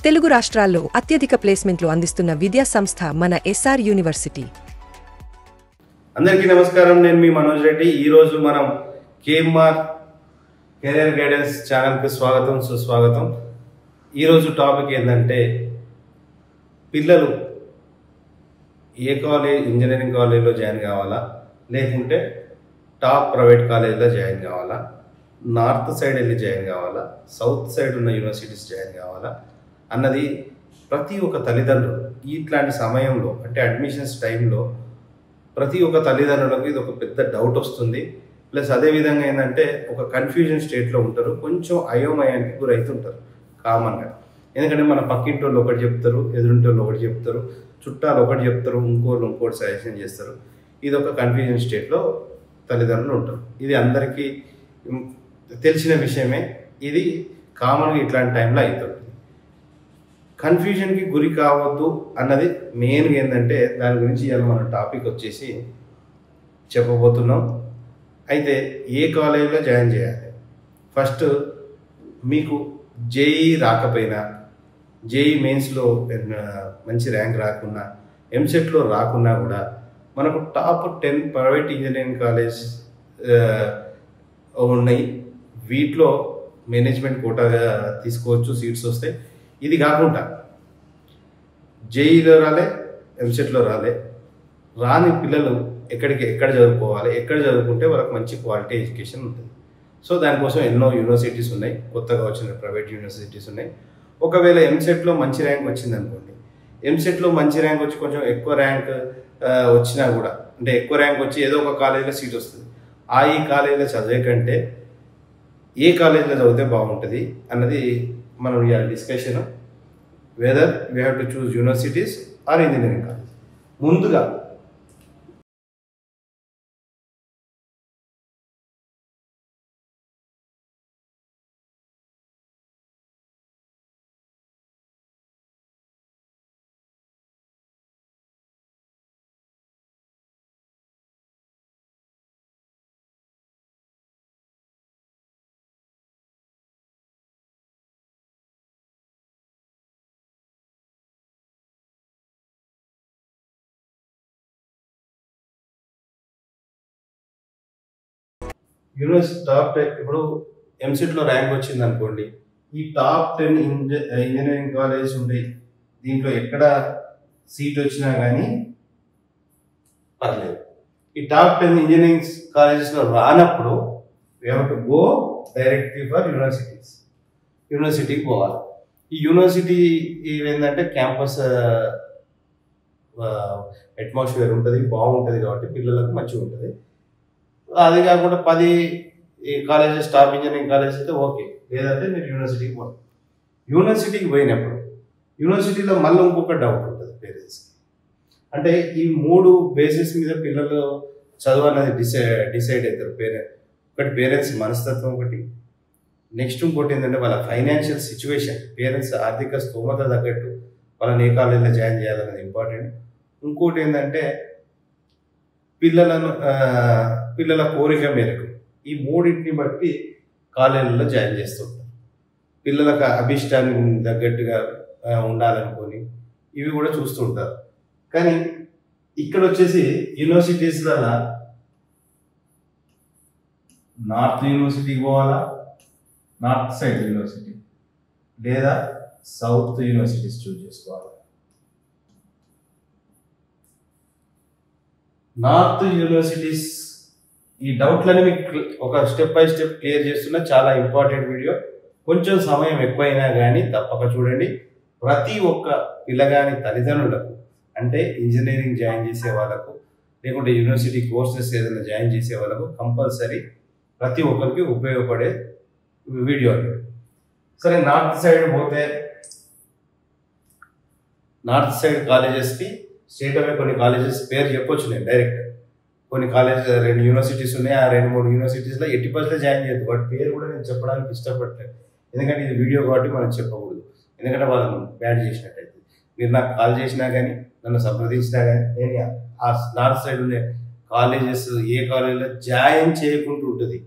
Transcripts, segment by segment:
తెలుగు రాష్ట్రాల్లో అత్యధిక ప్లేస్మెంట్లు అందిస్తున్న విద్యా సంస్థ మన ఎస్ఆర్ యూనివర్సిటీ. అందరికీ నమస్కారం. నేను మీ మనోజ్ రెడ్డి. ఈరోజు మనం కేఎంఆర్ కెరియర్ గైడెన్స్ ఛానల్కి స్వాగతం, సుస్వాగతం. ఈరోజు టాపిక్ ఏంటంటే, పిల్లలు ఏ కాలేజ్, ఇంజనీరింగ్ కాలేజ్లో జాయిన్ కావాలా, లేకుంటే టాప్ ప్రైవేట్ కాలేజ్లో జాయిన్ కావాలా, నార్త్ సైడ్ వెళ్ళి జాయిన్ కావాలా, సౌత్ సైడ్ ఉన్న యూనివర్సిటీస్ జాయిన్ కావాలా అన్నది ప్రతి ఒక్క తల్లిదండ్రులు ఇట్లాంటి సమయంలో, అంటే అడ్మిషన్స్ టైంలో ప్రతి ఒక్క తల్లిదండ్రులకు ఇది ఒక పెద్ద డౌట్ వస్తుంది. ప్లస్ అదేవిధంగా ఏంటంటే ఒక కన్ఫ్యూజన్ స్టేట్లో ఉంటారు, కొంచెం అయోమయానికి గురవుతుంటారు కామన్గా. ఎందుకంటే మన పక్కింటి వాళ్ళు ఒకటి చెప్తారు, ఎదురింటి వాళ్ళు ఒకటి చెప్తారు, చుట్టాలు ఒకటి చెప్తారు, ఇంకోటి సజెషన్ చేస్తారు. ఇది ఒక కన్ఫ్యూజన్ స్టేట్లో తల్లిదండ్రులు ఉంటారు. ఇది అందరికీ తెలిసిన విషయమే. ఇది కామన్గా ఇట్లాంటి టైంలో అవుతుంది. కన్ఫ్యూజన్కి గురి కావద్దు అన్నది మెయిన్గా ఏంటంటే, దాని గురించి ఇవాళ మన టాపిక్ వచ్చేసి చెప్పబోతున్నాం. అయితే ఏ కాలేజీలో జాయిన్ చేయాలి? ఫస్ట్ మీకు జేఈ రాకపోయినా, జేఈ మెయిన్స్లో మంచి ర్యాంక్ రాకున్నా, ఎంసెట్లో రాకున్నా కూడా మనకు టాప్ 10 ప్రైవేట్ ఇంజనీరింగ్ కాలేజ్ ఉన్నాయి. వీటిలో మేనేజ్మెంట్ కోటాగా తీసుకోవచ్చు, సీట్స్ వస్తాయి. ఇది కాకుండా జేఈలో రాలే, ఎంసెట్లో రాని పిల్లలు ఎక్కడ చదువుకోవాలి, ఎక్కడ చదువుకుంటే వాళ్ళకి మంచి క్వాలిటీ ఎడ్యుకేషన్ ఉంటుంది. సో దానికోసం ఎన్నో యూనివర్సిటీస్ ఉన్నాయి, కొత్తగా వచ్చిన ప్రైవేట్ యూనివర్సిటీస్ ఉన్నాయి. ఒకవేళ ఎంసెట్లో మంచి ర్యాంక్ వచ్చిందనుకోండి, ఎంసెట్లో మంచి ర్యాంక్ వచ్చి కొంచెం ఎక్కువ ర్యాంక్ వచ్చినా కూడా, అంటే ఎక్కువ ర్యాంక్ వచ్చి ఏదో ఒక కాలేజీలో సీట్ వస్తుంది. ఈ కాలేజీలో చదివే కంటే ఏ కాలేజీలో చదివితే బాగుంటుంది అన్నది మనం ఇవాళ discussion. Whether we have to choose universities or engineering college. ముందుగా యూనివర్సిటీ టాప్ 10, ఇప్పుడు ఎంసెట్లో ర్యాంక్ వచ్చింది అనుకోండి, ఈ టాప్ 10 ఇంజనీరింగ్ కాలేజెస్ ఉంటాయి. దీంట్లో ఎక్కడ సీట్ వచ్చినా కానీ పర్లేదు. ఈ టాప్ 10 ఇంజనీరింగ్ కాలేజెస్లో రానప్పుడు we have to go directly for యూనివర్సిటీకి పోవాలి. ఈ యూనివర్సిటీ ఏంటంటే క్యాంపస్ అట్మాస్ఫియర్ ఉంటుంది, బాగుంటుంది, కాబట్టి పిల్లలకు మంచిగా ఉంటుంది. అది కాకుండా 10 కాలేజెస్ టాప్ ఇంజనీరింగ్ కాలేజెస్ అయితే ఓకే, లేదంటే మీరు యూనివర్సిటీకి పోండి. యూనివర్సిటీకి పోయినప్పుడు యూనివర్సిటీలో మళ్ళీ ఇంకొక డౌట్ ఉంటుంది పేరెంట్స్కి. అంటే ఈ 3 బేసిస్ మీద పిల్లలు చదువు అనేది డిసైడ్ అవుతారు. ఒకటి పేరెంట్స్ మనస్తత్వం, ఒకటి నెక్స్ట్ ఇంకోటి ఏంటంటే వాళ్ళ ఫైనాన్షియల్ సిచ్యువేషన్, పేరెంట్స్ ఆర్థిక స్తోమత తగ్గట్టు వాళ్ళని ఏ కాలేజీలో జాయిన్ చేయాలన్నది ఇంపార్టెంట్. ఇంకోటి ఏంటంటే పిల్లల కోరిక మేరకు. ఈ మూడింటిని బట్టి కాలేజీలలో జాయిన్ చేస్తుంటారు. పిల్లలకు అభిష్టానికి తగ్గట్టుగా ఉండాలనుకొని ఇవి కూడా చూస్తుంటారు. కానీ ఇక్కడ వచ్చేసి యూనివర్సిటీస్లలో నార్త్ యూనివర్సిటీకి పోవాలా, నార్త్ సైడ్ యూనివర్సిటీ, లేదా సౌత్ యూనివర్సిటీస్ చూస్ చేసుకోవాలి. నార్త్ యూనివర్సిటీస్, ఈ డౌట్లని మీకు ఒక స్టెప్ బై స్టెప్ క్లియర్ చేస్తున్న చాలా ఇంపార్టెంట్ వీడియో. కొంచెం సమయం ఎక్కువైనా కానీ తప్పక చూడండి. ప్రతి ఒక్క పిల్లగాని తల్లిదండ్రులకు, అంటే ఇంజనీరింగ్ జాయిన్ చేసే వాళ్ళకు, లేకుంటే యూనివర్సిటీ కోర్సెస్ ఏదైనా జాయిన్ చేసే వాళ్ళకు కంపల్సరీ ప్రతి ఒక్కరికి ఉపయోగపడే వీడియో. సరే, నార్త్ సైడ్ పోతే నార్త్ సైడ్ కాలేజెస్కి స్టేట్ అవే కొన్ని కాలేజెస్ పేరు చెప్పొచ్చు నేను డైరెక్ట్. కొన్ని కాలేజెస్ 2 యూనివర్సిటీస్ ఉన్నాయి. ఆ 2-3 యూనివర్సిటీస్లో 80% జాయిన్ చేయదు. వాటి పేరు కూడా నేను చెప్పడానికి ఇష్టపడలేదు, ఎందుకంటే ఇది వీడియో కాబట్టి మనం చెప్పకూడదు, ఎందుకంటే వాళ్ళను బ్యాడ్ చేసినట్టయితే. మీరు నాకు కాల్ చేసినా కానీ, నన్ను సంప్రదించినా కానీ, నేను ఆ నార్త్ సైడ్ ఉండే కాలేజెస్ ఏ కాలేజీలో జాయిన్ చేయకుండా ఉంటుంది.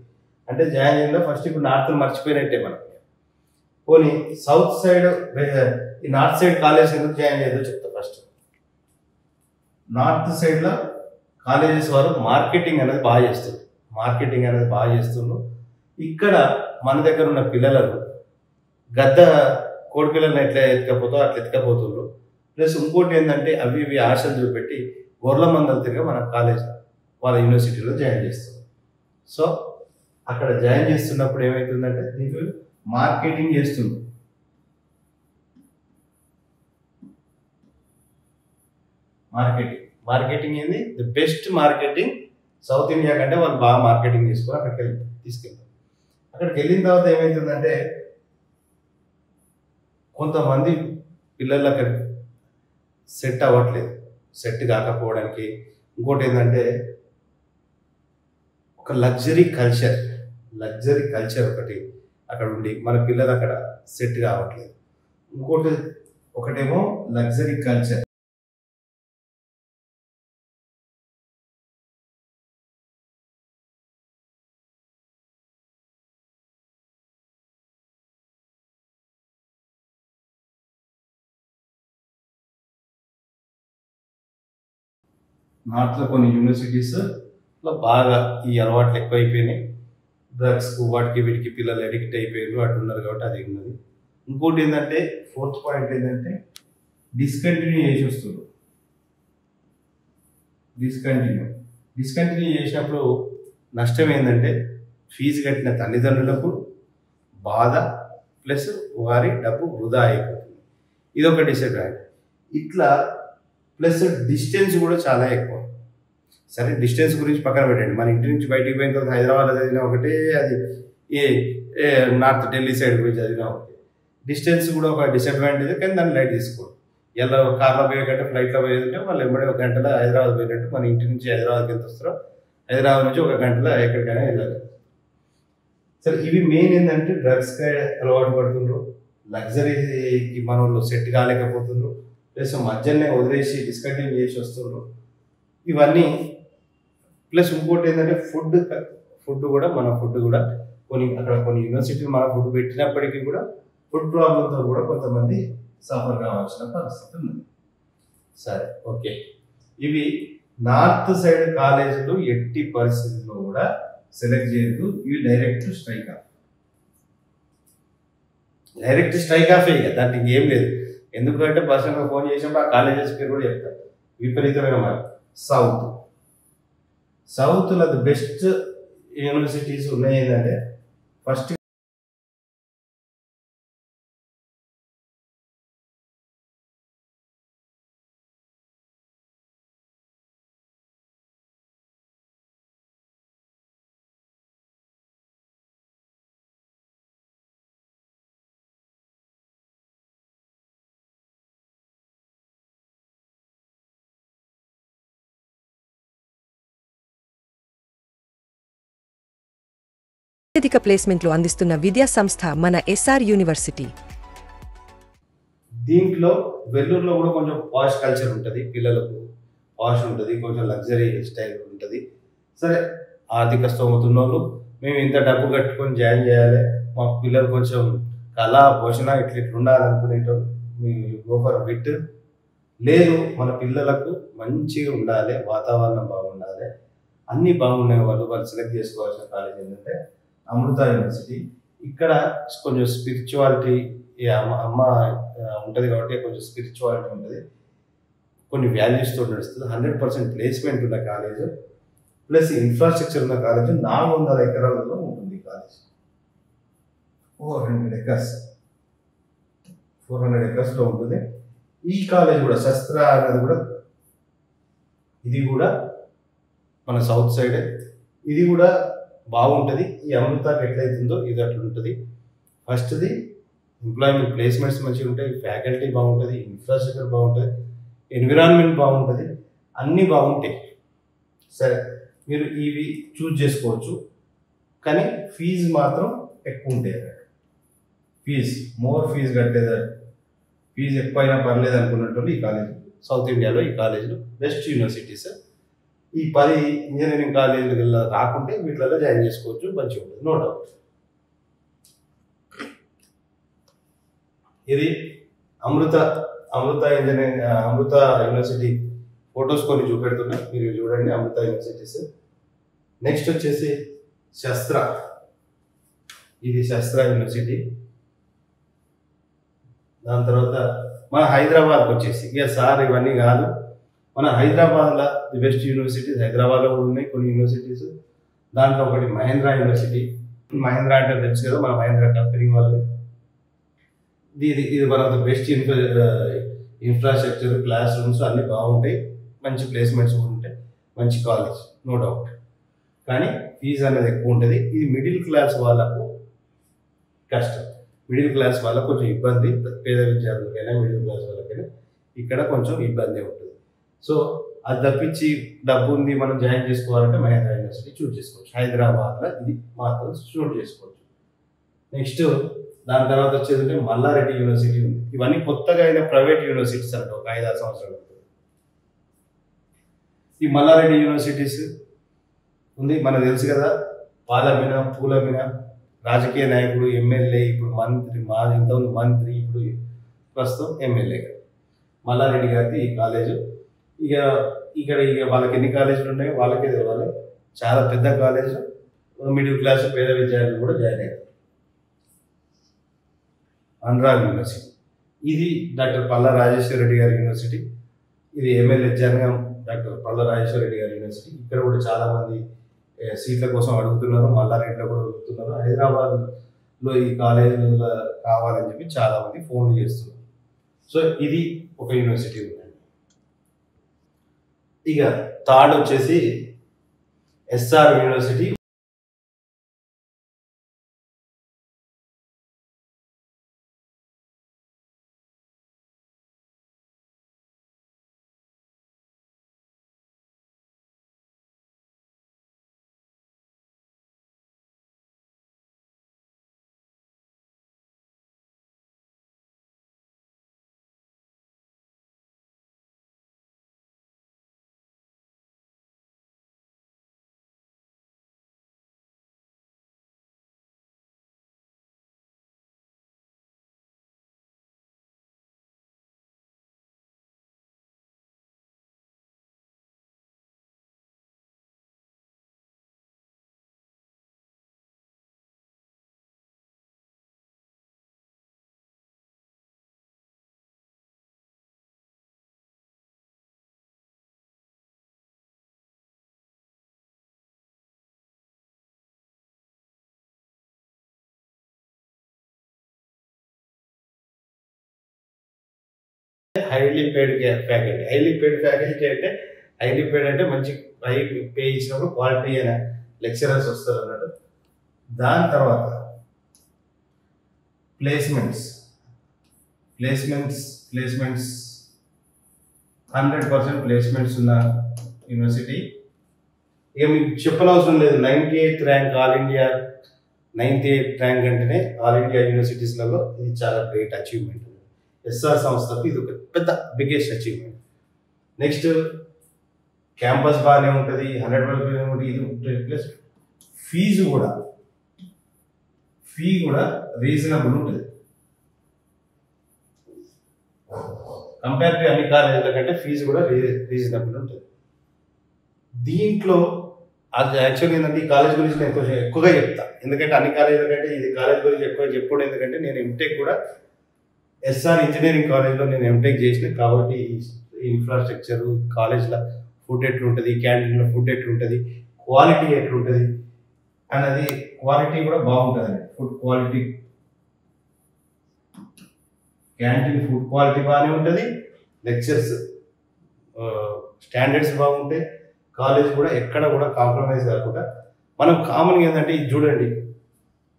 అంటే జాయిన్ చేయడంలో ఫస్ట్ ఇప్పుడు నార్త్ మర్చిపోయినట్టే మనం. పోనీ సౌత్ సైడ్ ఈ నార్త్ సైడ్ కాలేజ్ ఎందుకు జాయిన్ చేయదో చెప్తా. ఫస్ట్ నార్త్ సైడ్లో కాలేజెస్ వారు మార్కెటింగ్ అనేది బాగా చేస్తున్నారు. ఇక్కడ మన దగ్గర ఉన్న పిల్లలను గద్ద కోడి పిల్లల్ని ఎట్లా ఎత్తుకపోతుందో అట్లా ఎత్తుకపోతున్నారు. ప్లస్ ఇంకోటి ఏంటంటే అవి ఇవి ఆశలు చూపెట్టి గొర్రెల మందలు తిరిగి మన కాలేజ్ వాళ్ళ యూనివర్సిటీలో జాయిన్ చేస్తారు. సో అక్కడ జాయిన్ చేస్తున్నప్పుడు ఏమవుతుందంటే నీకు మార్కెటింగ్ చేస్తుంది. మార్కెటింగ్ ఏంది the best marketing south India కంటే వాళ్ళు బాగా మార్కెటింగ్ చేసుకొని అక్కడికి తీసుకెళ్తారు. అక్కడికి వెళ్ళిన తర్వాత ఏమవుతుందంటే కొంతమంది పిల్లలు అక్కడ సెట్ అవ్వట్లేదు. సెట్ కాకపోవడానికి ఇంకోటి ఏంటంటే ఒక లగ్జరీ కల్చర్ ఒకటి అక్కడ ఉండి మన పిల్లలు అక్కడ సెట్ కావట్లేదు. ఒకటేమో లగ్జరీ కల్చర్. నార్త్లో కొన్ని యూనివర్సిటీస్లో బాగా ఈ అలవాట్లు ఎక్కువైపోయినాయి. డ్రగ్స్కు వాటికి వీటికి పిల్లలు అడిక్ట్ అయిపోయారు, అటు ఉన్నారు కాబట్టి అది ఉన్నది. ఇంకోటి ఏంటంటే ఫోర్త్ పాయింట్ ఏంటంటే డిస్కంటిన్యూ చేసి వస్తున్నారు. డిస్కంటిన్యూ చేసినప్పుడు నష్టం ఏంటంటే ఫీజు కట్టిన తల్లిదండ్రులకు బాధ ప్లస్ వారి డబ్బు వృధా అయిపోతుంది. ఇదొక డిసడ్వాంటేజ్. ఇట్లా ప్లస్ డిస్టెన్స్ కూడా చాలా ఎక్కువ. సరే డిస్టెన్స్ గురించి పక్కన పెట్టండి. మన ఇంటి నుంచి బయటికి పోయిన తర్వాత హైదరాబాద్లో చదివినా ఒకటే, అది నార్త్ ఢిల్లీ సైడ్ పోయి చదివినా ఒకటే. డిస్టెన్స్ కూడా ఒక డిసడ్వాంటేజ్, కానీ దాన్ని లైట్ తీసుకోండి. ఎలా కార్లో పోయే కంటే ఫ్లైట్లో పోయేదంటే వాళ్ళు ఎంబడే ఒక గంటలో హైదరాబాద్ పోయినట్టు. మన ఇంటి నుంచి హైదరాబాద్కి ఎంత వస్తారో హైదరాబాద్ నుంచి ఒక గంటలో ఎక్కడికైనా వెళ్ళాలి. సరే ఇవి మెయిన్ ఏంటంటే డ్రగ్స్కి అలవాటు పడుతుండ్రు, లగ్జరీకి మన వాళ్ళు సెట్ కాలేకపోతుండ్రు, ప్లస్ మధ్యనే వదిలేసి డిస్కంటిన్యూ చేసి వస్తుండ్రు. ఇవన్నీ ప్లస్ ఇంకోటి ఏంటంటే ఫుడ్ కూడా కొన్ని యూనివర్సిటీలు మన ఫుడ్ పెట్టినప్పటికీ కూడా ఫుడ్ ప్రాబ్లంతో కూడా కొంతమంది సఫర్ కావాల్సిన పరిస్థితి ఉంది. సరే ఓకే, ఇవి నార్త్ సైడ్ కాలేజీలు ఎట్టి పరిస్థితుల్లో కూడా సెలెక్ట్ చేయదు. ఇవి డైరెక్ట్ స్ట్రైక్ ఆఫ్ ఇక దానికి ఇంకేం లేదు. ఎందుకంటే పర్సనల్గా ఫోన్ చేసినప్పుడు ఆ కాలేజెస్ పేరు కూడా చెప్తారు. విపరీతమైన మార్క్. సౌత్లో ది బెస్ట్ యూనివర్సిటీస్ ఉన్నాయి ఏంటంటే ఫస్ట్ అత్యధిక ప్లేస్మెంట్లు అందిస్తున్న విద్యా సంస్థ మన ఎస్ఆర్ యూనివర్సిటీ. దీంట్లో వెల్లూరులో కూడా కొంచెం పాష్ కల్చర్ ఉంటుంది, పిల్లలకు పాష్ ఉంటుంది, కొంచెం లగ్జరీ స్టైల్ ఉంటుంది. సరే ఆర్థిక స్తోమత ఉన్నోళ్ళు మేము ఇంత డబ్బు కట్టుకొని జాయిన్ చేయాలి, మా పిల్లలు కొంచెం కళా పోషణ ఇట్లా ఉండాలనుకునేటోళ్ళు మీ గోఫర్ విట్. లేదు మన పిల్లలకు మంచిగా ఉండాలి, వాతావరణం బాగుండాలి, అన్నీ బాగున్నాయి వాళ్ళు సెలెక్ట్ చేసుకోవాల్సిన కాలేజ్ ఏంటంటే అమృత యూనివర్సిటీ. ఇక్కడ కొంచెం స్పిరిచువాలిటీ అమ్మ ఉంటుంది కాబట్టి కొంచెం స్పిరిచువాలిటీ ఉంటుంది, కొన్ని వాల్యూస్తో నడుస్తుంది. 100% ప్లేస్మెంట్ ఉన్న కాలేజ్ ప్లస్ ఇన్ఫ్రాస్ట్రక్చర్ ఉన్న కాలేజ్. 400 ఎకరాలలో ఉంటుంది కాలేజ్. 400 ఎకర్స్లో ఉంటుంది ఈ కాలేజ్ కూడా. శస్త్ర అనేది కూడా ఇది కూడా మన సౌత్ సైడే, ఇది కూడా బాగుంటుంది. ఈ అమృతకి ఎట్లయితుందో ఇది అట్లా ఉంటుంది. ఫస్ట్ది ఎంప్లాయ్మెంట్ ప్లేస్మెంట్స్ మంచిగా ఉంటాయి, ఫ్యాకల్టీ బాగుంటుంది, ఇన్ఫ్రాస్ట్రక్చర్ బాగుంటుంది, ఎన్విరాన్మెంట్ బాగుంటుంది, అన్నీ బాగుంటాయి. సరే మీరు ఇవి చూజ్ చేసుకోవచ్చు, కానీ ఫీజు మాత్రం ఎక్కువ ఉంటాయి. ఫీజు కట్టేది, ఫీజు ఎక్కువైనా పర్లేదు అనుకున్నట్టు ఈ కాలేజ్ సౌత్ ఇండియాలో ఈ కాలేజీలు బెస్ట్ యూనివర్సిటీస్. ఈ 10 ఇంజనీరింగ్ కాలేజీలు రాకుంటే వీటిలలో జాయిన్ చేసుకోవచ్చు, మంచిగా ఉంటుంది, నో డౌట్. ఇది అమృత అమృత ఇంజనీరింగ్ అమృత యూనివర్సిటీ ఫొటోస్ కొన్ని చూపెడుతున్నా, మీరు చూడండి అమృత యూనివర్సిటీస్. నెక్స్ట్ వచ్చేసి శస్త్ర, ఇది శస్త్ర యూనివర్సిటీ. దాని తర్వాత మన హైదరాబాద్కి వచ్చేసి ఇక సార్ ఇవన్నీ కాదు, మన హైదరాబాద్లో ది బెస్ట్ యూనివర్సిటీస్ హైదరాబాద్లో కూడా ఉన్నాయి కొన్ని యూనివర్సిటీస్. దాంట్లో ఒకటి మహేంద్ర యూనివర్సిటీ. మహేంద్ర అంటే తెలుసు కదా, మన మహేంద్ర కంపెనీ వాళ్ళది. ఇది one of the best infrastructure, class rooms అన్నీ బాగుంటాయి, మంచి ప్లేస్మెంట్స్ కూడా ఉంటాయి, మంచి కాలేజ్ నో డౌట్. కానీ ఫీజు అనేది ఎక్కువ ఉంటుంది. ఇది మిడిల్ క్లాస్ వాళ్ళకు కష్టం, మిడిల్ క్లాస్ వాళ్ళకు కొంచెం ఇబ్బంది. పేద విద్యార్థులకైనా మిడిల్ క్లాస్ వాళ్ళకైనా ఇక్కడ కొంచెం ఇబ్బంది ఉంటుంది. సో అది తప్పించి డబ్బు ఉంది మనం జాయిన్ చేసుకోవాలంటే మహేంద్ర యూనివర్సిటీ చూస్ చేసుకోవచ్చు. హైదరాబాద్లో ఇది మాత్రం చూస్ చేసుకోవచ్చు. నెక్స్ట్ దాని తర్వాత వచ్చేది మల్లారెడ్డి యూనివర్సిటీ ఉంది. ఇవన్నీ కొత్తగా అయిన ప్రైవేట్ యూనివర్సిటీస్ అంటే ఒక 5-6 సంవత్సరాలు. ఈ మల్లారెడ్డి యూనివర్సిటీస్ ఉంది మనకు తెలుసు కదా, పాలమిన పూలమిన రాజకీయ నాయకుడు, ఎమ్మెల్యే, ఇప్పుడు మంత్రి, ఇంతకుముందు మంత్రి, ఇప్పుడు ప్రస్తుతం ఎమ్మెల్యే గారు మల్లారెడ్డి గారిది ఈ కాలేజు. ఇక్కడ వాళ్ళకి ఎన్ని కాలేజీలు ఉన్నాయో వాళ్ళకే తెలవాలి. చాలా పెద్ద కాలేజ్, మిడిల్ క్లాస్ పేద విద్యార్థులు కూడా జాయిన్ అయ్యారు. అనురాగ్ యూనివర్సిటీ, ఇది డాక్టర్ పల్లా రాజేశ్వర రెడ్డి గారి యూనివర్సిటీ. ఇది ఎమ్మెల్యే జనగం డాక్టర్ పల్లా రాజేశ్వర రెడ్డి గారి యూనివర్సిటీ. ఇక్కడ కూడా చాలామంది సీట్ల కోసం అడుగుతున్నారు, మల్లారెడ్డిలో కూడా అడుగుతున్నారు. హైదరాబాద్లో ఈ కాలేజీలో కావాలని చెప్పి చాలామంది ఫోన్లు చేస్తున్నారు. సో ఇది ఒక యూనివర్సిటీ ఉందండి. ఇక థర్డ్ వచ్చేసి SR university. Highly paid faculty. Highly paid faculty అంటే హైలీ పెయిడ్ అంటే మంచి హై పే ఇచ్చినప్పుడు క్వాలిటీ అయిన లెక్చరర్స్ వస్తారు అన్నట్టు. దాని తర్వాత ప్లేస్మెంట్స్ 100% ప్లేస్మెంట్స్ ఉన్న యూనివర్సిటీ. ఇక మీకు చెప్పనవసరం లేదు, 98th rank all India. 98th rank అంటేనే ఆల్ ఇండియా యూనివర్సిటీస్లలో ఇది చాలా గ్రేట్ అచీవ్మెంట్. ఎస్ఆర్ సంస్థకు ఇది ఒక పెద్ద బిగ్గెస్ట్ అచీవ్మెంట్. నెక్స్ట్ క్యాంపస్ బాగానే ఉంటుంది, 100% ఇది ఉంటుంది. ప్లస్ ఫీ కూడా రీజనబుల్ ఉంటుంది. కంపేర్ టు అన్ని కాలేజీల కంటే ఫీజు కూడా రీజనబుల్ ఉంటుంది. దీంట్లో అది యాక్చువల్గా ఏంటంటే ఈ కాలేజ్ గురించి నేను కొంచెం ఎక్కువగా చెప్తా, ఎందుకంటే అన్ని కాలేజీల కంటే ఇది కాలేజ్ గురించి ఎక్కువ చెప్పుకోవడం. ఎందుకంటే నేను ఎంటెక్ కూడా ఎస్ఆర్ ఇంజనీరింగ్ కాలేజ్లో నేను ఎంటెక్ చేసిన కాబట్టి ఇన్ఫ్రాస్ట్రక్చర్, కాలేజ్లో ఫుడ్ ఎట్లుంటుంది, క్యాంటీన్లో ఫుడ్ ఎట్లుంటుంది, క్వాలిటీ ఎట్లుంటుంది అన్నది, క్వాలిటీ కూడా బాగుంటుంది. Food quality, canteen food quality బాగానే ఉంటుంది, లెక్చర్స్ స్టాండర్డ్స్ బాగుంటాయి, కాలేజ్ కూడా ఎక్కడ కూడా కాంప్రమైజ్ కాకుండా. మనం కామన్గా ఏంటంటే ఇది చూడండి,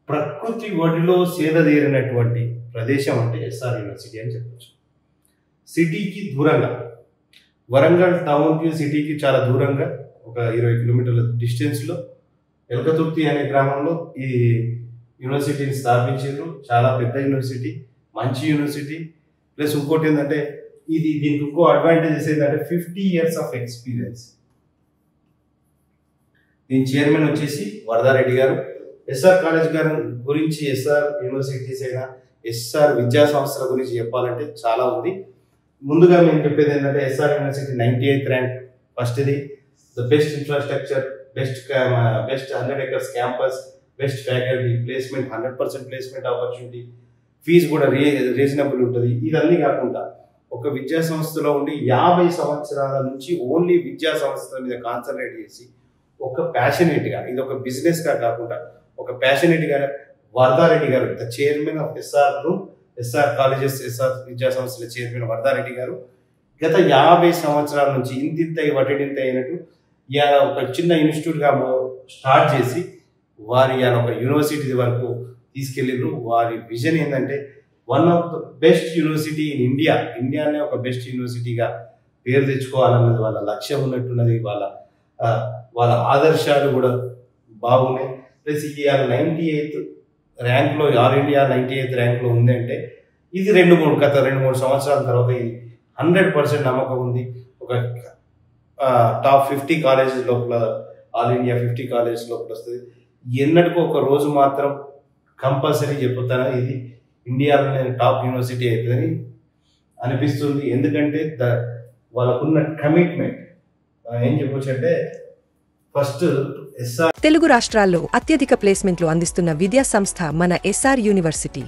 ప్రకృతి ఒడిలో సేద తీరినటువంటి ప్రదేశం అంటే ఎస్ఆర్ యూనివర్సిటీ అని చెప్పచ్చు. సిటీకి దూరంగా, వరంగల్ టౌన్కి సిటీకి చాలా దూరంగా ఒక 20 కిలోమీటర్ల డిస్టెన్స్లో ఎలకతుర్తి అనే గ్రామంలో ఈ యూనివర్సిటీని స్థాపించారు. చాలా పెద్ద యూనివర్సిటీ, మంచి యూనివర్సిటీ. ప్లస్ ఇంకోటి ఏంటంటే దీనికి ఇంకో అడ్వాంటేజెస్ ఏంటంటే 50 years ఆఫ్ ఎక్స్పీరియన్స్. దీని చైర్మన్ వచ్చేసి వరదారెడ్డి గారు. ఎస్ఆర్ కాలేజ్ గారి గురించి, ఎస్ఆర్ యూనివర్సిటీస్ అయినా ఎస్ఆర్ విద్యా సంస్థల గురించి చెప్పాలంటే చాలా ఉంది. ముందుగా మేము చెప్పేది ఏంటంటే ఎస్ఆర్ యూనివర్సిటీ 98th ర్యాంక్ ఫస్ట్ది, the best infrastructure, best 100 acres campus, best faculty, placement 100% placement opportunity, fees కూడా రీజనబుల్ ఉంటుంది. ఇదన్నీ కాకుండా ఒక విద్యా సంస్థలో ఉండి 50 సంవత్సరాల నుంచి ఓన్లీ విద్యా సంస్థల మీద కాన్సన్ట్రేట్ చేసి ఒక ప్యాషనేట్గా, ఇది ఒక బిజినెస్గా కాకుండా ఒక ప్యాషనేట్గా వర్ధారెడ్డి గారు, the chairman of SR colleges, SR విద్యా సంస్థల చైర్మన్ వర్ధారెడ్డి గారు గత 50 సంవత్సరాల నుంచి ఇంతింత వటిడింత అయినట్టు ఇవాళ ఒక చిన్న ఇన్స్టిట్యూట్గా స్టార్ట్ చేసి వారి ఇవాళ ఒక యూనివర్సిటీ వరకు తీసుకెళ్ళిండ్రు. వారి విజన్ ఏంటంటే one of the best university in ఇండియానే ఒక బెస్ట్ యూనివర్సిటీగా పేరు తెచ్చుకోవాలన్నది వాళ్ళ లక్ష్యం ఉన్నట్టున్నది. వాళ్ళ ఆదర్శాలు కూడా బాగున్నాయి. ప్లస్ ఇవాళ 98th ర్యాంక్లో, ఆల్ ఇండియా 98th ర్యాంక్లో ఉంది అంటే ఇది గత 2-3 సంవత్సరాల తర్వాత ఇది 100% నమ్మకం ఉంది. ఒక టాప్ 50 కాలేజెస్ లోపల, ఆల్ ఇండియా 50 కాలేజెస్ లోపల వస్తుంది. ఎన్నటికో ఒక రోజు మాత్రం కంపల్సరీ చెప్పుతాను ఇది ఇండియాలోనే టాప్ యూనివర్సిటీ అవుతుందని అనిపిస్తుంది. ఎందుకంటే వాళ్ళకున్న కమిట్మెంట్ ఏం చెప్పొచ్చు అంటే ఫస్ట్ ఎస్ఆర్ తెలుగు రాష్ట్రాల్లో అత్యధిక ప్లేస్మెంట్లు అందిస్తున్న విద్యా సంస్థ మన ఎస్ఆర్ యూనివర్సిటీ.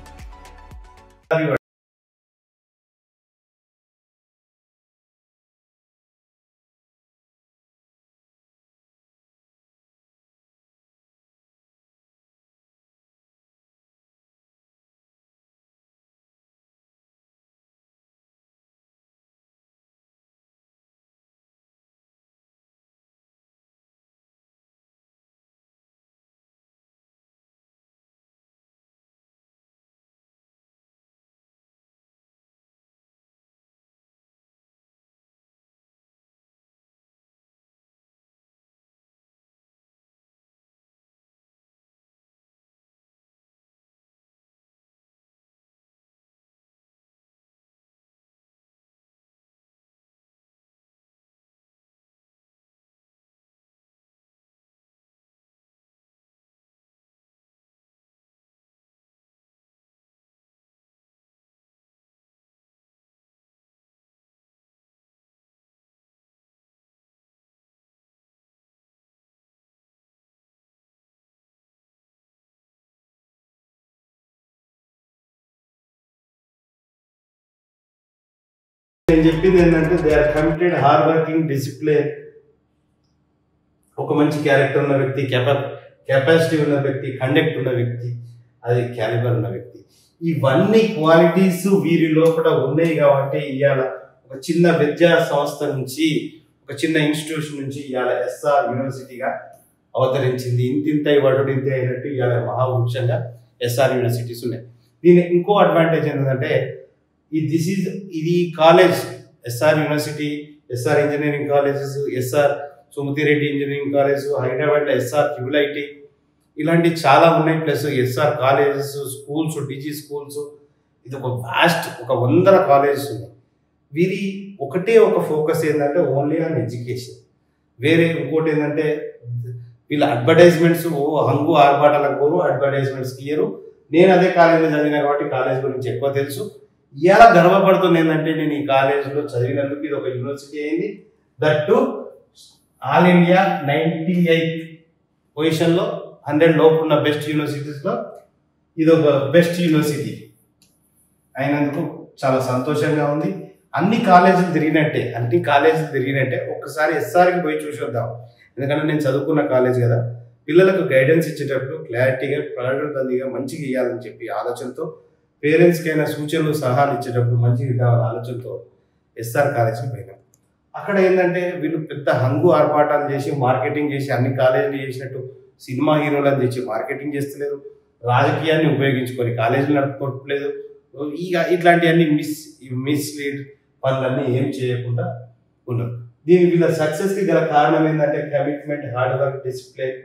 నేను చెప్పింది ఏంటంటే they are committed, hard working, discipline, ఒక మంచి క్యారెక్టర్ ఉన్న వ్యక్తి, కెపాసిటీ ఉన్న వ్యక్తి, కండక్ట్ ఉన్న వ్యక్తి, అది క్యాలిబర్ ఉన్న వ్యక్తి. ఇవన్నీ క్వాలిటీస్ వీరి లోపల ఉన్నాయి కాబట్టి ఇవాళ ఒక చిన్న విద్యా సంస్థ నుంచి, ఒక చిన్న ఇన్స్టిట్యూషన్ నుంచి ఇవాళ ఎస్ఆర్ యూనివర్సిటీగా అవతరించింది. ఇంతింత వటుడింత అయినట్టు ఇవాళ మహావృక్షంగా ఎస్ఆర్ యూనివర్సిటీస్ ఉన్నాయి. దీని ఇంకో అడ్వాంటేజ్ ఏంటంటే ఇది college, SR university, SR engineering colleges, SR Sumathi Reddy engineering college, హైదరాబాద్లో ఎస్ఆర్ QIT, ఇలాంటి చాలా ఉన్నాయి. Plus SR colleges, schools, digi schools, ఇది ఒక వాస్ట్, ఒక 100 కాలేజెస్ ఉన్నాయి. వీరి ఒకటే ఒక ఫోకస్ ఏంటంటే ఓన్లీ ఆన్ ఎడ్యుకేషన్. వేరే ఇంకోటి ఏంటంటే వీళ్ళ అడ్వర్టైజ్మెంట్స్ హంగు ఆర్భాటాలకు పోరు, అడ్వర్టైజ్మెంట్స్కి ఇయ్యరు. నేను అదే కాలేజీలో చదివినా కాబట్టి కాలేజ్ గురించి ఎక్కువ తెలుసు. ఇలా గర్వపడుతుంది ఏంటంటే నేను ఈ కాలేజీలో చదివినందుకు. ఇది ఒక యూనివర్సిటీ అయింది, that to all India 98th పొజిషన్లో 100 లోపు ఉన్న బెస్ట్ యూనివర్సిటీస్లో ఇది ఒక బెస్ట్ యూనివర్సిటీ అయినందుకు చాలా సంతోషంగా ఉంది. అన్ని కాలేజీలు తిరిగినట్టే ఒక్కసారి ఎస్ఆర్కి పోయి చూసి వద్దాం. ఎందుకంటే నేను చదువుకున్న కాలేజ్ కదా, పిల్లలకు గైడెన్స్ ఇచ్చేటప్పుడు క్లారిటీగా, పగడబందీగా మంచిగా ఇవ్వాలని చెప్పి ఆలోచనతో, పేరెంట్స్కైనా సూచనలు సలహాలు ఇచ్చేటప్పుడు మంచిగా ఇద్దామని ఆలోచనతో ఎస్ఆర్ కాలేజీకి పోయినాం. అక్కడ ఏంటంటే వీళ్ళు పెద్ద హంగు ఆర్పాటాలు చేసి, మార్కెటింగ్ చేసి, అన్ని కాలేజీలు చేసినట్టు సినిమా హీరోలను తెచ్చి మార్కెటింగ్ చేస్తలేరు. రాజకీయాన్ని ఉపయోగించుకొని కాలేజీలు నడుపుకోవట్లేదు. ఇట్లాంటివన్నీ మిస్లీడ్ పనులన్నీ ఏం చేయకుండా ఉన్నారు. వీళ్ళ సక్సెస్కి గల కారణం ఏంటంటే commitment, hard work, discipline,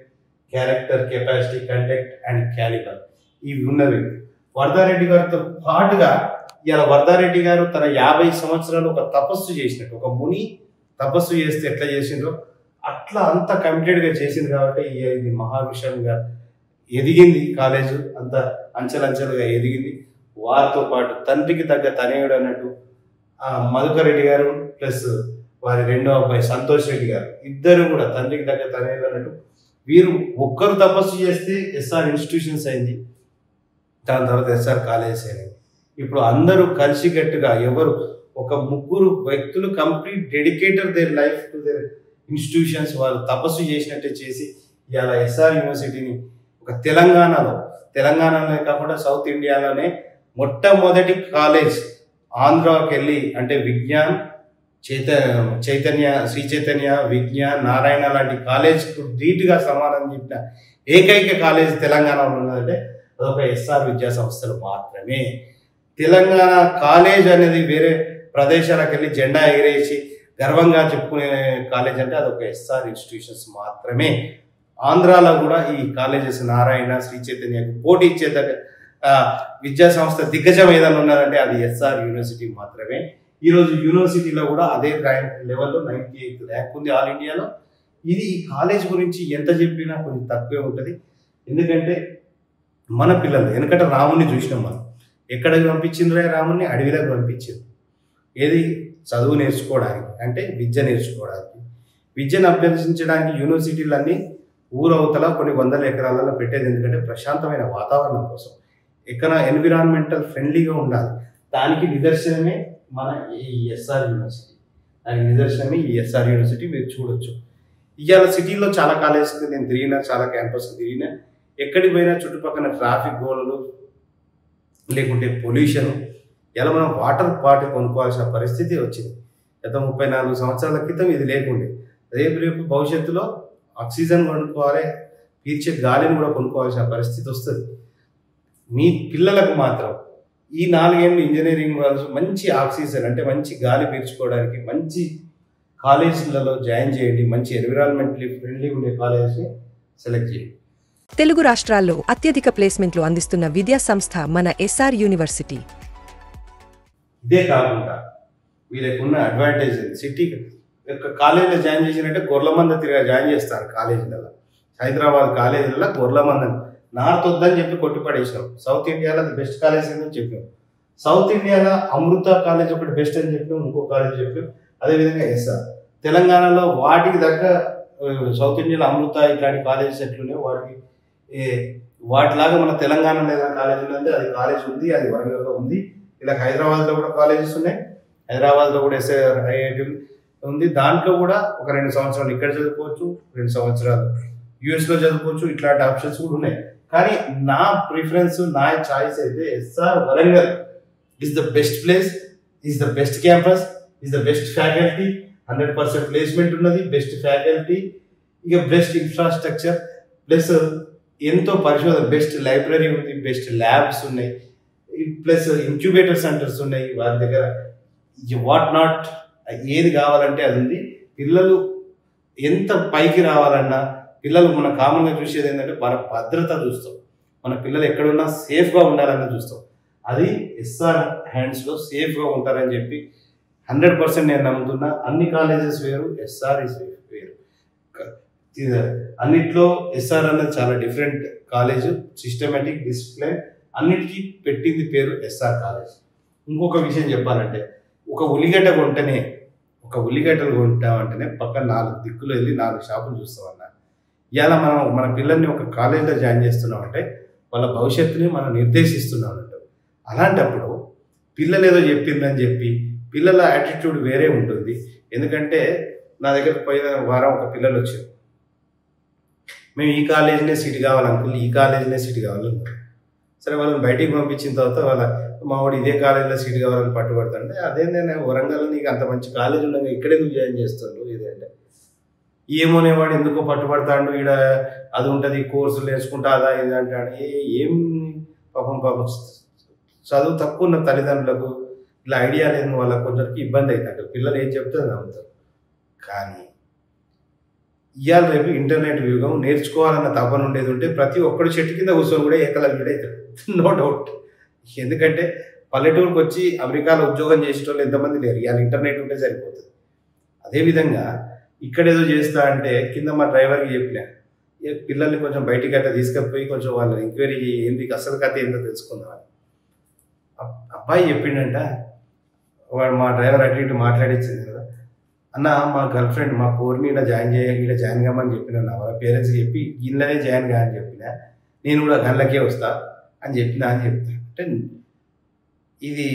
character, capacity, conduct and calibre, ఇవి ఉన్నవి. వర్ధారెడ్డి గారితో పాటుగా ఇలా వర్ధారెడ్డి గారు తన 50 సంవత్సరాలు ఒక తపస్సు చేసినట్టు, ఒక ముని తపస్సు చేస్తే ఎట్లా చేసిండ్రో అట్లా అంత కమిటెడ్గా చేసింది కాబట్టి ఇది మహావిషయంగా ఎదిగింది. కాలేజు అంత అంచెలంచెలుగా ఎదిగింది. వారితో పాటు తండ్రికి తగ్గ తనయుడు అన్నట్టు మధుకర్ రెడ్డి గారు ప్లస్ వారి రెండో అబ్బాయి సంతోష్ రెడ్డి గారు ఇద్దరు కూడా తండ్రికి తగ్గ తనయుడు అన్నట్టు వీరు ఒక్కరు తపస్సు చేస్తే ఎస్ఆర్ ఇన్స్టిట్యూషన్స్ అయింది, దాని తర్వాత ఎస్ఆర్ కాలేజెస్ అయినాయి. ఇప్పుడు అందరూ కలిసికట్టుగా ఎవరు ఒక ముగ్గురు వ్యక్తులు complete dedicated their life to their institutions, వాళ్ళు తపస్సు చేసినట్టే చేసి ఇవాళ ఎస్ఆర్ యూనివర్సిటీని ఒక తెలంగాణలోనే కాకుండా సౌత్ ఇండియాలోనే మొట్టమొదటి కాలేజ్ ఆంధ్రాకి వెళ్ళి అంటే విజ్ఞాన్ చైతన్య శ్రీ చైతన్య విజ్ఞాన్ నారాయణ లాంటి కాలేజ్కు ధీటుగా సమానం చెప్పిన ఏకైక కాలేజ్ తెలంగాణలో ఉన్నదంటే అదొక ఎస్ఆర్ విద్యా సంస్థలు మాత్రమే. తెలంగాణ కాలేజ్ అనేది వేరే ప్రదేశాలకు వెళ్ళి జెండా ఎగిరేసి గర్వంగా చెప్పుకునే కాలేజ్ అంటే అదొక ఎస్ఆర్ ఇన్స్టిట్యూషన్స్ మాత్రమే. ఆంధ్రాలో కూడా ఈ కాలేజెస్ నారాయణ శ్రీ చైతన్యకు పోటీ ఇచ్చే విద్యా సంస్థ దిగ్గజం ఏదైనా ఉన్నదంటే అది ఎస్ఆర్ యూనివర్సిటీ మాత్రమే. ఈరోజు యూనివర్సిటీలో కూడా అదే ర్యాంక్ లెవెల్లో 98th ర్యాంక్ ఉంది ఆల్ ఇండియాలో. ఇది ఈ కాలేజ్ గురించి ఎంత చెప్పినా కొంచెం తక్కువే ఉంటుంది. ఎందుకంటే మన పిల్లలు వెనకట రాముని చూసినాం, మనం ఎక్కడికి పంపించిండ్రే రాముని అడవిలోకి పంపించింది. ఏది చదువు నేర్చుకోవడానికి అంటే విద్య నేర్చుకోవడానికి, విద్యను అభ్యసించడానికి యూనివర్సిటీలన్నీ ఊరవతల కొన్ని వందల ఎకరాలలో పెట్టేది ఎందుకంటే ప్రశాంతమైన వాతావరణం కోసం, ఎన్విరాన్మెంటల్ ఫ్రెండ్లీగా ఉండాలి. దానికి నిదర్శనమే మన ఈ ఎస్ఆర్ యూనివర్సిటీ. దానికి నిదర్శనమే ఈ ఎస్ఆర్ యూనివర్సిటీ. మీరు చూడొచ్చు ఇవాళ సిటీలో చాలా కాలేజెస్ నేను తిరిగినా, చాలా క్యాంపస్ తిరిగినా, ఎక్కడికి పోయినా చుట్టుపక్కల ట్రాఫిక్ గోడలు లేకుంటే పొల్యూషన్. ఇలా మనం వాటర్ బాటిల్ కొనుక్కోవాల్సిన పరిస్థితి వచ్చింది. గత 34 సంవత్సరాల క్రితం ఇది లేకుండే. రేపు భవిష్యత్తులో ఆక్సిజన్ కొనుక్కోవాలి, పీల్చే గాలిని కూడా కొనుక్కోవాల్సిన పరిస్థితి వస్తుంది. మీ పిల్లలకు మాత్రం ఈ 4 ఏళ్ళు ఇంజనీరింగ్ వాళ్ళు మంచి ఆక్సిజన్ అంటే మంచి గాలి పీల్చుకోవడానికి మంచి కాలేజీలలో జాయిన్ చేయండి. మంచి ఎన్విరాన్మెంటలీ ఫ్రెండ్లీ ఉండే కాలేజ్ని సెలెక్ట్ చేయండి. తెలుగు రాష్ట్రాల్లో అత్యధిక ప్లేస్మెంట్లు అందిస్తున్న విద్యా సంస్థ మన ఎస్ఆర్ యూనివర్సిటీ. ఇదే కాకుండా వీళ్ళకున్న అడ్వాంటేజ్ సిటీ యొక్క కాలేజీలో జాయిన్ చేసినట్టే గొర్రెల మంద తిరిగా జాయిన్ చేస్తారు కాలేజీలలో. హైదరాబాద్ కాలేజీలలో గొర్రెల మంద నార్త్ వద్దని చెప్పి కొట్టుపడేసినాం. సౌత్ ఇండియాలో అది బెస్ట్ కాలేజ్ అని చెప్పాం. సౌత్ ఇండియాలో అమృత కాలేజ్ ఒకటి బెస్ట్ అని చెప్పినాం, ఇంకో కాలేజ్ చెప్పాం. అదేవిధంగా ఎస్ఆర్ తెలంగాణలో వాటికి దగ్గర సౌత్ ఇండియాలో అమృత ఇట్లాంటి కాలేజెస్ ఎట్లున్నాయో వాటిలాగా మన తెలంగాణలో ఏదైనా కాలేజ్ ఉందంటే అది కాలేజ్ ఉంది, అది వరంగల్లో ఉంది. ఇలా హైదరాబాద్లో కూడా కాలేజెస్ ఉన్నాయి. హైదరాబాద్లో కూడా ఎస్ఆర్ ఐఐటి ఉంది. దాంట్లో కూడా ఒక 2 సంవత్సరాలు ఇక్కడ చదువుకోవచ్చు, 2 సంవత్సరాలు యూఎస్లో చదువుకోవచ్చు. ఇట్లాంటి ఆప్షన్స్ కూడా ఉన్నాయి. కానీ నా ప్రిఫరెన్స్, నా చాయిస్ అయితే SR Warangal is the best place, is the best campus, is the best faculty, 100% placement ఉన్నది, బెస్ట్ ఫ్యాకల్టీ, ఇక బెస్ట్ ఇన్ఫ్రాస్ట్రక్చర్ ప్లస్ ఎంతో పరిశోధన, బెస్ట్ లైబ్రరీ ఉంది, బెస్ట్ ల్యాబ్స్ ఉన్నాయి, ప్లస్ ఇంక్యుబేటర్ సెంటర్స్ ఉన్నాయి. వారి దగ్గర వాట్ నాట్ ఏది కావాలంటే అది ఉంది. పిల్లలు ఎంత పైకి రావాలన్నా పిల్లలు మన కామన్గా చూసేది ఏంటంటే మన భద్రత చూస్తాం, మన పిల్లలు ఎక్కడున్నా సేఫ్గా ఉండాలని చూస్తాం. అది ఎస్ఆర్ హ్యాండ్స్లో సేఫ్గా ఉంటారని చెప్పి 100% నేను నమ్ముతున్నా. అన్ని కాలేజెస్ వేరు, ఎస్ఆర్ ఇస్ వేరు. అన్నిట్లో ఎస్ఆర్ అనేది చాలా డిఫరెంట్ కాలేజ్, సిస్టమేటిక్, డిసిప్లిన్, అన్నిటికీ పెట్టింది పేరు ఎస్ఆర్ కాలేజ్. ఇంకొక విషయం చెప్పాలంటే ఒక ఉల్లిగడ్డ ఉల్లిగడ్డలు కొంటామంటేనే పక్కన 4 దిక్కులు వెళ్ళి 4 షాపులు చూస్తామన్నా. ఇవాళ మన పిల్లల్ని ఒక కాలేజీలో జాయిన్ చేస్తున్నామంటే వాళ్ళ భవిష్యత్తుని మనం నిర్దేశిస్తున్నాం అన్నట్టు. అలాంటప్పుడు పిల్లలు ఏదో చెప్పిందని చెప్పి పిల్లల యాటిట్యూడ్ వేరే ఉంటుంది. ఎందుకంటే నా దగ్గరకు పోయిన వారం ఒక పిల్లలు వచ్చారు, మేము ఈ కాలేజీనే సీట్ కావాలనుకుని, ఈ కాలేజీనే సీట్ కావాలనుకున్నాం. సరే వాళ్ళని బయటికి పంపించిన తర్వాత మావాడు ఇదే కాలేజీలో సీట్ కావాలని పట్టుబడుతుంటే, అదేంటనే వరంగల్ నీకు అంత మంచి కాలేజ్ ఉండగా ఇక్కడెందుకు జాయిన్ చేస్తాడు ఇదేంటే, ఏమోనేవాడు ఎందుకో పట్టుబడతాడు, ఈడ అది ఉంటుంది కోర్సులు నేర్చుకుంటా అదా ఇది అంటాడు. ఏం పాపం చదువు తక్కువ ఉన్న తల్లిదండ్రులకు ఇలా ఐడియా లేని వాళ్ళకి కొందరికి ఇబ్బంది అవుతాడు. పిల్లలు ఏం చెప్తే నమ్ముతారు. కానీ ఇవాళ రేపు ఇంటర్నెట్ యుగం, నేర్చుకోవాలన్న తపన ఉండేది ఉంటే ప్రతి ఒక్కడు చెట్టు కింద కూర్చొని కూడా ఏకలవ్యుడు అవుతాడు, నో డౌట్. ఎందుకంటే పల్లెటూరుకు వచ్చి అమెరికాలో ఉద్యోగం చేసేటోళ్ళు ఎంతమంది లేరు, ఇవాళ ఇంటర్నెట్ ఉంటే సరిపోతుంది. అదేవిధంగా ఇక్కడ ఏదో చేస్తా అంటే కింద మా డ్రైవర్కి చెప్పిన పిల్లల్ని కొంచెం బయటికి అట్లా తీసుకపోయి కొంచెం వాళ్ళని ఎంక్వైరీ ఏంది అసలు కథ ఏందో తెలుసుకుందామని. అబ్బాయి చెప్పిండంట, వాడు మా డ్రైవర్ అటు ఇటు మాట్లాడించింది కదా, అన్న మా గర్ల్ ఫ్రెండ్ మా పోర్ని ఇలా జాయిన్ కామని చెప్పిన, వాళ్ళ పేరెంట్స్కి చెప్పి ఇళ్ళనే జాయిన్ కా అని చెప్పిన, నేను కూడా గన్లకే వస్తా అని చెప్తా అంటే ఇది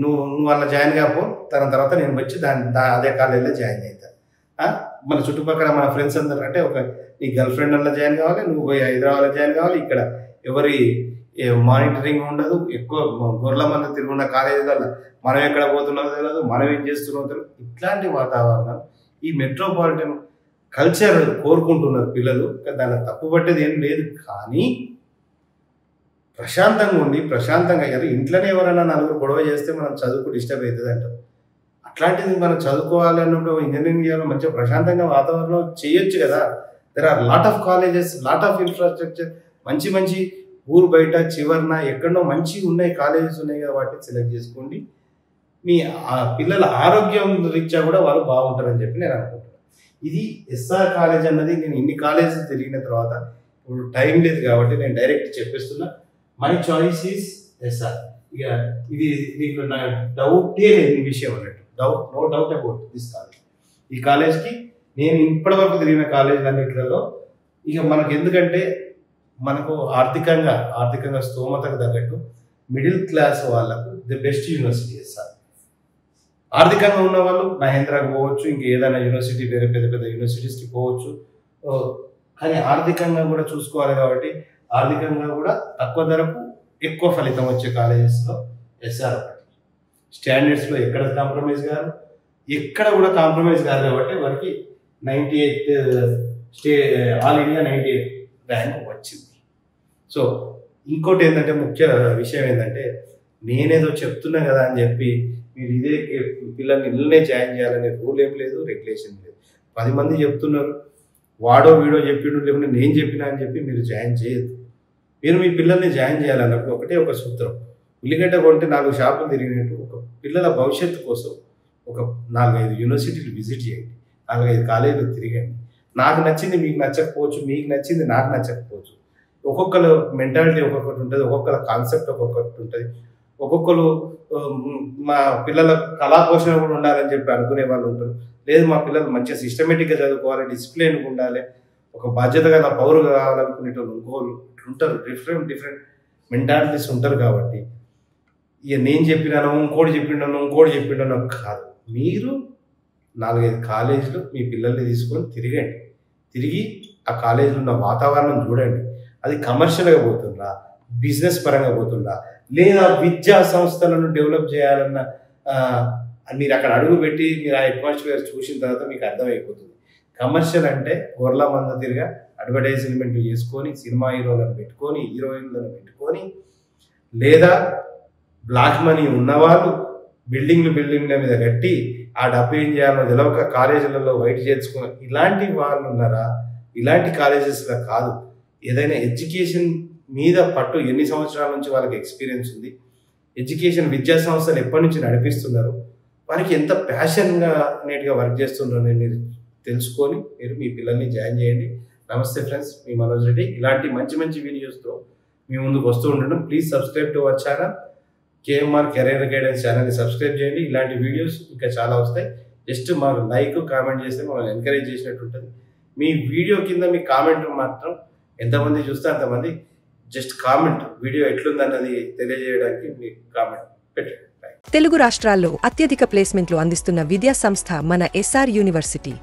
నువ్వు అలా జాయిన్ కాపో, తర్వాత నేను వచ్చి అదే కాలేజీలో జాయిన్ అవుతా. మన చుట్టుపక్కల మన ఫ్రెండ్స్ అందరూ అంటే నీ గర్ల్ ఫ్రెండ్ అలా జాయిన్ కావాలి, నువ్వు పోయి హైదరాబాద్లో జాయిన్ కావాలి, ఇక్కడ ఎవరి మానిటరింగ్ ఉండదు, ఎక్కువ గొర్రెల మంది తిరుగున్న కాలేజీలలో మనం ఎక్కడ పోతున్నామో తెలియదు, మనం ఏం చేస్తున్నామో తెలియదు. ఇట్లాంటి వాతావరణం ఈ మెట్రోపాలిటన్ కల్చర్ కోరుకుంటున్నారు పిల్లలు. దాన్ని తప్పుపట్టేది ఏం లేదు, కానీ ప్రశాంతంగా ఉండి ప్రశాంతంగా ఇంట్లోనే ఎవరైనా నలుగురు గొడవ చేస్తే మనం చదువుకు డిస్టర్బ్ అవుతుంది అంటారు. అట్లాంటిది మనం చదువుకోవాలి అన్నప్పుడు ఇంజనీరింగ్ చేయాలి, మంచిగా ప్రశాంతంగా వాతావరణం చేయొచ్చు కదా. There are lot of colleges, lot of infrastructure, మంచి మంచి ఊరు బయట చివరిన ఎక్కడో మంచి ఉన్నాయి కాలేజెస్ ఉన్నాయి కదా, వాటిని సెలెక్ట్ చేసుకోండి. మీ పిల్లల ఆరోగ్యం రీత్యా కూడా వాళ్ళు బాగుంటారని చెప్పి నేను అనుకుంటున్నాను. ఇది ఎస్ఆర్ కాలేజ్ అన్నది నేను ఇన్ని కాలేజెస్ తిరిగిన తర్వాత ఇప్పుడు టైం లేదు కాబట్టి నేను డైరెక్ట్ చెప్పేస్తున్నా, మై చాయిస్ ఈజ్ ఎస్ఆర్. ఇక ఇది నీకు నా డౌటే లేని విషయం అన్నట్టు, no doubt about this college. ఈ కాలేజ్కి నేను ఇప్పటివరకు తిరిగిన కాలేజీలన్నింటిలో ఇక మనకు ఎందుకంటే మనకు ఆర్థికంగా స్తోమతకు తగ్గట్టు మిడిల్ క్లాస్ వాళ్ళకు ది బెస్ట్ యూనివర్సిటీ ఎస్ఆర్. ఆర్థికంగా ఉన్న వాళ్ళు మహేంద్రాకి పోవచ్చు, ఇంక ఏదైనా యూనివర్సిటీ వేరే పెద్ద పెద్ద యూనివర్సిటీస్కి పోవచ్చు. కానీ ఆర్థికంగా కూడా చూసుకోవాలి కాబట్టి ఆర్థికంగా కూడా తక్కువ ధరకు ఎక్కువ ఫలితం వచ్చే కాలేజెస్లో ఎస్ఆర్ ఒకటి. స్టాండర్డ్స్లో ఎక్కడ కాంప్రమైజ్ కాదు, ఎక్కడ కూడా కాంప్రమైజ్ కాదు కాబట్టి వారికి 98 ఆల్ ఇండియా 98 ర్యాంక్ వచ్చింది. సో ఇంకోటి ఏంటంటే ముఖ్య విషయం ఏంటంటే, నేనేదో చెప్తున్నా కదా అని చెప్పి మీరు ఇదే పిల్లల్ని ఇళ్ళనే జాయిన్ చేయాలనే రూల్ ఏం లేదు, రెగ్యులేషన్ లేదు. 10 మంది చెప్తున్నారు, వాడో వీడో చెప్పిండు లేకుంటే నేను చెప్పినా అని చెప్పి మీరు జాయిన్ చేయొద్దు. మీరు మీ పిల్లల్ని జాయిన్ చేయాలన్నప్పుడు ఒకటే ఒక సూత్రం, ఉల్లిగడ్డ కొంటే 4 షాపులు తిరిగినట్టు ఒక పిల్లల భవిష్యత్తు కోసం ఒక 4-5 యూనివర్సిటీలు విజిట్ చేయండి, 4-5 కాలేజీలు తిరగండి. నాకు నచ్చింది మీకు నచ్చకపోవచ్చు, మీకు నచ్చింది నాకు నచ్చకపోవచ్చు. ఒక్కొక్కరు మెంటాలిటీ ఒక్కొక్కటి ఉంటుంది, ఒక్కొక్కరు కాన్సెప్ట్ ఒక్కొక్కటి ఉంటుంది. ఒక్కొక్కరు మా పిల్లల కళాపోషణ కూడా ఉండాలని చెప్పి అనుకునే వాళ్ళు ఉంటారు. లేదు మా పిల్లలు మంచిగా సిస్టమేటిక్గా చదువుకోవాలి, డిసిప్లిన్గా ఉండాలి, ఒక బాధ్యత గల పౌరుగా కావాలనుకునేటోళ్ళు ఇంకోళ్ళు ఉంటారు. డిఫరెంట్ మెంటాలిటీస్ ఉంటారు. కాబట్టి ఇక నేను చెప్పినాను ఇంకోటి చెప్పిండాను కాదు. మీరు 4-5 కాలేజీలు మీ పిల్లల్ని తీసుకొని తిరిగి ఆ కాలేజీలో ఉన్న వాతావరణం చూడండి. అది కమర్షియల్గా పోతుందా, బిజినెస్ పరంగా పోతుందా, లేదా విద్యా సంస్థలను డెవలప్ చేయాలన్న మీరు అక్కడ అడుగు పెట్టి మీరు ఆ అట్మాస్ఫియర్ చూసిన తర్వాత మీకు అర్థమైపోతుంది. కమర్షియల్ అంటే గొర్రెల మంద తిరిగా అడ్వర్టైజ్మెంట్ చేసుకొని సినిమా హీరోలను పెట్టుకొని హీరోయిన్లను పెట్టుకొని, లేదా బ్లాక్ మనీ ఉన్నవాళ్ళు బిల్డింగ్ల మీద కట్టి ఆ డబ్బు ఏం చేయాలో తెలవక కాలేజీలలో వైట్ చేసుకుని ఇలాంటి వాళ్ళు ఉన్నారా? ఇలాంటి కాలేజెస్లో కాదు. ఏదైనా ఎడ్యుకేషన్ మీద పట్టు ఎన్ని సంవత్సరాల నుంచి వాళ్ళకి ఎక్స్పీరియన్స్ ఉంది, ఎడ్యుకేషన్ విద్యా సంస్థలు ఎప్పటి నుంచి నడిపిస్తున్నారు, వారికి ఎంత ప్యాషన్గా నీట్గా వర్క్ చేస్తున్నారో మీరు తెలుసుకొని మీరు మీ పిల్లల్ని జాయిన్ చేయండి. నమస్తే ఫ్రెండ్స్, మీ మనోజ్ రెడ్డి. ఇలాంటి మంచి వీడియోస్తో మీ ముందుకు వస్తూ ఉండడం. Please subscribe to our channel KMR career guidance ఛానల్ని సబ్స్క్రైబ్ చేయండి. ఇలాంటి వీడియోస్ ఇంకా చాలా వస్తాయి. జస్ట్ మాకు లైక్ కామెంట్ చేస్తే మమ్మల్ని ఎంకరేజ్ చేసినట్టు ఉంటుంది. మీ వీడియో కింద మీ కామెంట్ మాత్రం ఎంతమంది చూస్తే అంతమంది జస్ట్ కామెంట్ వీడియో ఎట్లుందన్నది తెలియజేయడానికి మీ కామెంట్ పెట్టండి. తెలుగు రాష్ట్రాల్లో అత్యధిక ప్లేస్మెంట్లు అందిస్తున్న విద్యా సంస్థ మన ఎస్ఆర్ యూనివర్సిటీ.